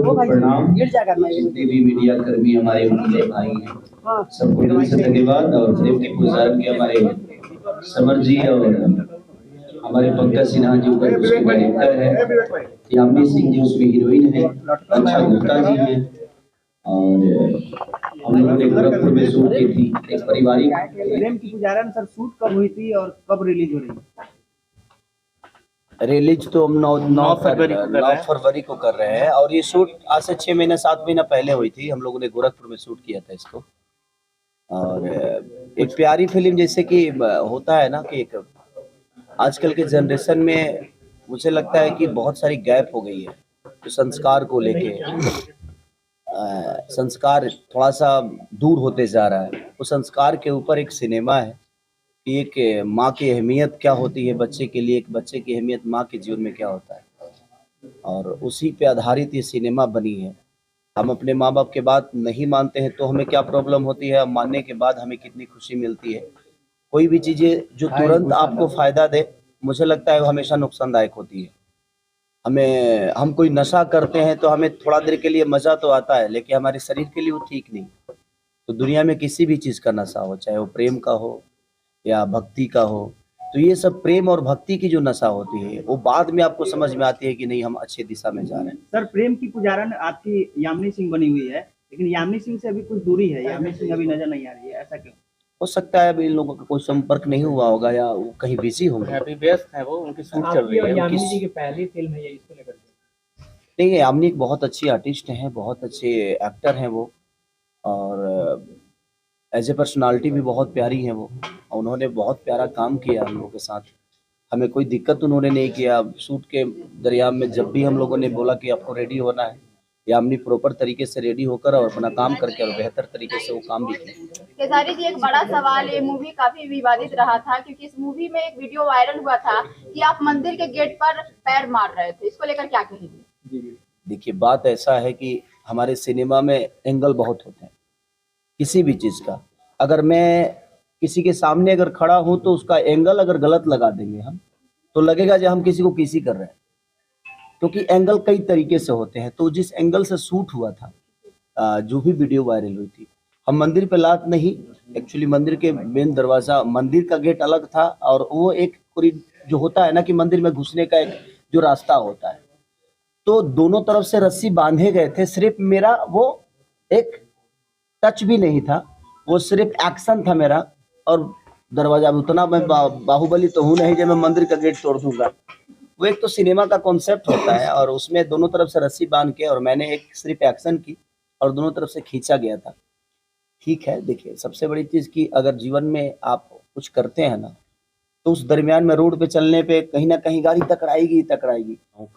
बहुत प्रणाम। जितने भी मीडिया कर्मी हमारे उनके भाई हैं, सबको दिल से धन्यवाद। और प्रेम की पुजारन के हमारे समर जी और हमारे पंकज सिन्हा जी ऊपर उसके डायरेक्टर है, यामिनी सिंह जी उसमें हीरोइन है, अच्छा गुप्ता जी हैं। और हम लोगों ने गोरखपुर में शूट की थी, एक पारिवारिक। प्रेम की पुजारन सर शूट कब हुई थी और कब रिलीज हो रही है? रिलीज तो हम 9 फरवरी को कर रहे हैं, और ये शूट आज से 6 महीने 7 महीना पहले हुई थी। हम लोगों ने गोरखपुर में शूट किया था इसको। और एक प्यारी फिल्म, जैसे कि होता है ना कि एक आजकल के जनरेशन में मुझे लगता है कि बहुत सारी गैप हो गई है, तो संस्कार को लेके संस्कार थोड़ा सा दूर होते जा रहा है। वो संस्कार के ऊपर एक सिनेमा है कि एक माँ की अहमियत क्या होती है बच्चे के लिए, एक बच्चे की अहमियत माँ के जीवन में क्या होता है, और उसी पे आधारित ये सिनेमा बनी है। हम अपने माँ बाप के बात नहीं मानते हैं तो हमें क्या प्रॉब्लम होती है, मानने के बाद हमें कितनी खुशी मिलती है। कोई भी चीज़ें जो तुरंत आपको फ़ायदा दे, मुझे लगता है वो हमेशा नुकसानदायक होती है। हम कोई नशा करते हैं तो हमें थोड़ा देर के लिए मज़ा तो आता है, लेकिन हमारे शरीर के लिए वो ठीक नहीं। तो दुनिया में किसी भी चीज़ का नशा हो, चाहे वो प्रेम का हो या भक्ति का हो, तो ये सब प्रेम और भक्ति की जो नशा होती है वो बाद में आपको समझ में आती है कि नहीं हम अच्छे दिशा में जा रहे हैं। सर, प्रेम की पुजारन आपकी यामिनी सिंह बनी हुई है, लेकिन यामिनी सिंह से अभी कुछ दूरी है, यामिनी सिंह अभी नजर नहीं आ रही है, ऐसा क्यों? हो सकता है अभी इन लोगों का कोई संपर्क नहीं हुआ होगा, या वो कहीं बिजी होंगे, अभी व्यस्त है, वो उनकी शूट चल रही है। यामिनी जी की पहली फिल्म है ये, इसको लेकर नहीं, यामिनी एक बहुत अच्छी आर्टिस्ट हैं, बहुत अच्छे एक्टर हैं वो, और एज ए पर्सनालिटी भी बहुत प्यारी हैं वो। उन्होंने बहुत प्यारा काम किया हम लोगों के साथ, हमें कोई दिक्कत उन्होंने नहीं किया। शूट के दरमियान में जब भी हम लोगों ने बोला कि आपको रेडी होना है, यामिनी प्रॉपर तरीके से रेडी होकर और अपना काम करके और बेहतर तरीके से वो काम भी किया। खेसारी जी, एक बड़ा सवाल, ये मूवी काफी विवादित रहा था क्योंकि इस मूवी में एक वीडियो वायरल हुआ था कि आप मंदिर के गेट पर पैर मार रहे थे, इसको लेकर क्या कहेंगे? देखिए, बात ऐसा है कि हमारे सिनेमा में एंगल बहुत होते हैं किसी भी चीज़ का। अगर मैं किसी के सामने अगर खड़ा हूं तो उसका एंगल अगर गलत लगा देंगे हम, तो लगेगा जो हम किसी को किसी कर रहे हैं, क्योंकि एंगल कई तरीके से होते हैं। तो जिस एंगल से शूट हुआ था, जो भी वीडियो वायरल हुई थी, हम मंदिर पे लात नहीं, एक्चुअली मंदिर के मेन दरवाज़ा, मंदिर का गेट अलग था, और वो एक पूरी जो होता है ना कि मंदिर में घुसने का एक जो रास्ता होता है, तो दोनों तरफ से रस्सी बांधे गए थे। सिर्फ मेरा वो एक टच भी नहीं था, वो सिर्फ एक्शन था मेरा। और दरवाजा उतना, मैं बाहुबली तो हूँ नहीं जब मैं मंदिर का गेट तोड़ दूंगा। वो एक तो सिनेमा का कॉन्सेप्ट होता है, और उसमें दोनों तरफ से रस्सी बांध के, और मैंने एक सिर्फ एक्शन की और दोनों तरफ से खींचा गया था। ठीक है, देखिए सबसे बड़ी चीज़ कि अगर जीवन में आप कुछ करते हैं ना, तो उस दरमियान में रोड पे चलने पे कहीं ना कहीं गाड़ी टकराएगी।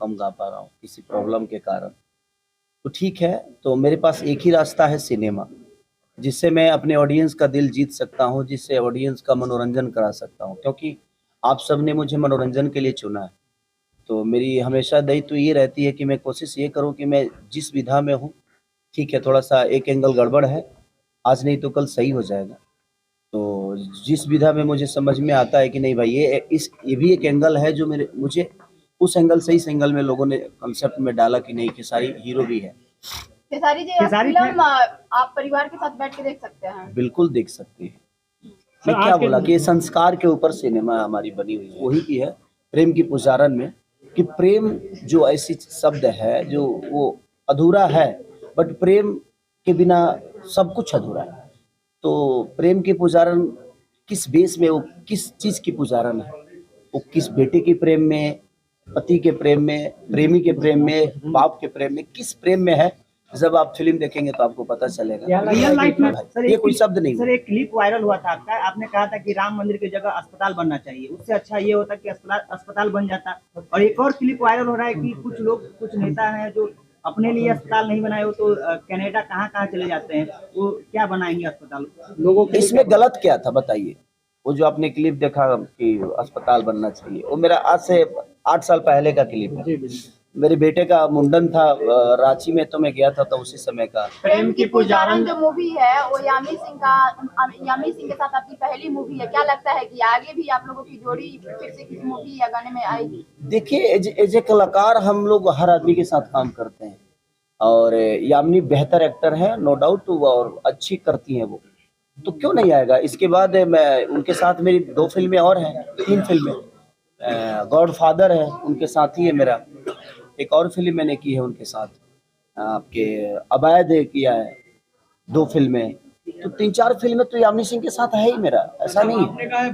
कम गा पा रहा हूँ किसी प्रॉब्लम के कारण, तो ठीक है, तो मेरे पास एक ही रास्ता है सिनेमा, जिससे मैं अपने ऑडियंस का दिल जीत सकता हूँ, जिससे ऑडियंस का मनोरंजन करा सकता हूँ, क्योंकि आप सब ने मुझे मनोरंजन के लिए चुना है। तो मेरी हमेशा दायित्व ये रहती है कि मैं कोशिश ये करूँ कि मैं जिस विधा में हूँ, ठीक है, थोड़ा सा एक एंगल गड़बड़ है, आज नहीं तो कल सही हो जाएगा। तो जिस विधा में मुझे समझ में आता है कि नहीं भाई ये भी एक एंगल है जो मुझे उस एंगल से, इस एंगल में लोगों ने कंसेप्ट में डाला कि नहीं खेसारी हीरो भी है। खेसारी जी, फिल्म आप परिवार के साथ बैठ के देख सकते हैं? बिल्कुल देख सकते हैं। मैं क्या बोला कि ये संस्कार के ऊपर सिनेमा हमारी बनी हुई है, वही की है प्रेम की पुजारन में, कि प्रेम जो ऐसी शब्द है जो वो अधूरा है, बट प्रेम के बिना सब कुछ अधूरा है। तो प्रेम की पुजारन किस बेस में, वो किस चीज़ की पुजारन है, वो किस बेटे के प्रेम में, पति के प्रेम में, प्रेमी के प्रेम में, बाप के प्रेम में, किस प्रेम में है, जब आप फिल्म देखेंगे तो आपको पता चलेगा। रियल लाइफ में सर, ये कोई शब्द नहीं। सर, एक क्लिप वायरल हुआ था आपका, आपने कहा था कि राम मंदिर की जगह अस्पताल बनना चाहिए, उससे अच्छा ये होता कि अस्पताल बन जाता। और एक और क्लिप वायरल हो रहा है कि कुछ लोग, कुछ नेता हैं जो अपने लिए अस्पताल नहीं बनाए हो तो कनाडा कहाँ चले जाते हैं, वो क्या बनाएंगे अस्पताल लोगों के? इसमें गलत क्या था बताइए? वो जो आपने क्लिप देखा कि अस्पताल बनना चाहिए, वो मेरा आज से 8 साल पहले का क्लिप है। मेरे बेटे का मुंडन था रांची में, तो मैं गया था, तो उसी समय का। प्रेम की पुजारन जो मूवी है वो यामिनी सिंह के साथ आपकी पहली मूवी है, क्या लगता है कि आगे भी आप लोगों की जोड़ी फिर से किसी मूवी या गाने में आएगी? देखिए, एज ए कलाकार हम लोग हर आदमी के साथ काम करते हैं, और यामिनी बेहतर एक्टर है नो डाउट, और अच्छी करती हैं वो, तो क्यों नहीं आएगा। इसके बाद मैं उनके साथ मेरी 2 फिल्में और हैं, 3 फिल्में, गॉडफादर है उनके साथ ही है मेरा, एक और फिल्म मैंने की है उनके साथ, आपके अवैध किया है 2 फिल्में, तो 3-4 फिल्में तो यामिनी सिंह के साथ है ही मेरा, ऐसा नहीं है।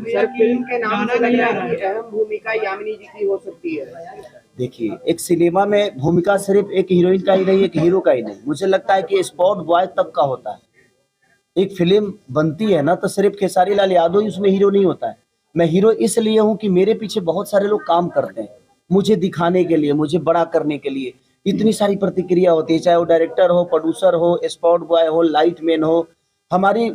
सर फिल्म के नाम से लग रहा है कि अहम भूमिका यामिनी जी की हो सकती है। देखिए, एक सिनेमा में भूमिका सिर्फ एक हीरोइन का ही नहीं, एक हीरो का ही नहीं, मुझे लगता है कि स्पॉट बॉय तक का होता है। एक फिल्म बनती है ना तो सिर्फ खेसारी लाल यादव ही उसमें हीरो नहीं होता है। मैं हीरो इसलिए हूँ कि मेरे पीछे बहुत सारे लोग काम करते हैं, मुझे दिखाने के लिए, मुझे बड़ा करने के लिए। इतनी सारी प्रतिक्रिया होती है, चाहे वो डायरेक्टर हो, प्रोड्यूसर हो, स्पॉट बॉय हो, लाइट मैन हो, हमारी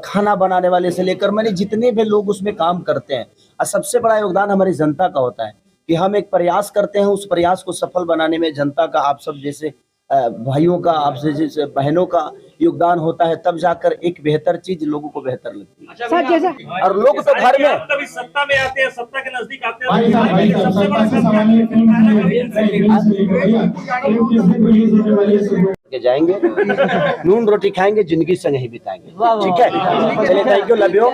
खाना बनाने वाले से लेकर मैंने जितने भी लोग उसमें काम करते हैं, और सबसे बड़ा योगदान हमारी जनता का होता है कि हम एक प्रयास करते हैं, उस प्रयास को सफल बनाने में जनता का, आप सब जैसे भाइयों का, आपसे जैसे बहनों का योगदान होता है, तब जाकर एक बेहतर चीज लोगों को बेहतर लगती है। और लोग तो घर में कभी सत्ता में आते हैं, सत्ता के नजदीक आते के जाएंगे, नून रोटी खाएंगे, जिंदगी संग ही बिताएंगे। ठीक है, चलिए, थैंक यू, लव यू।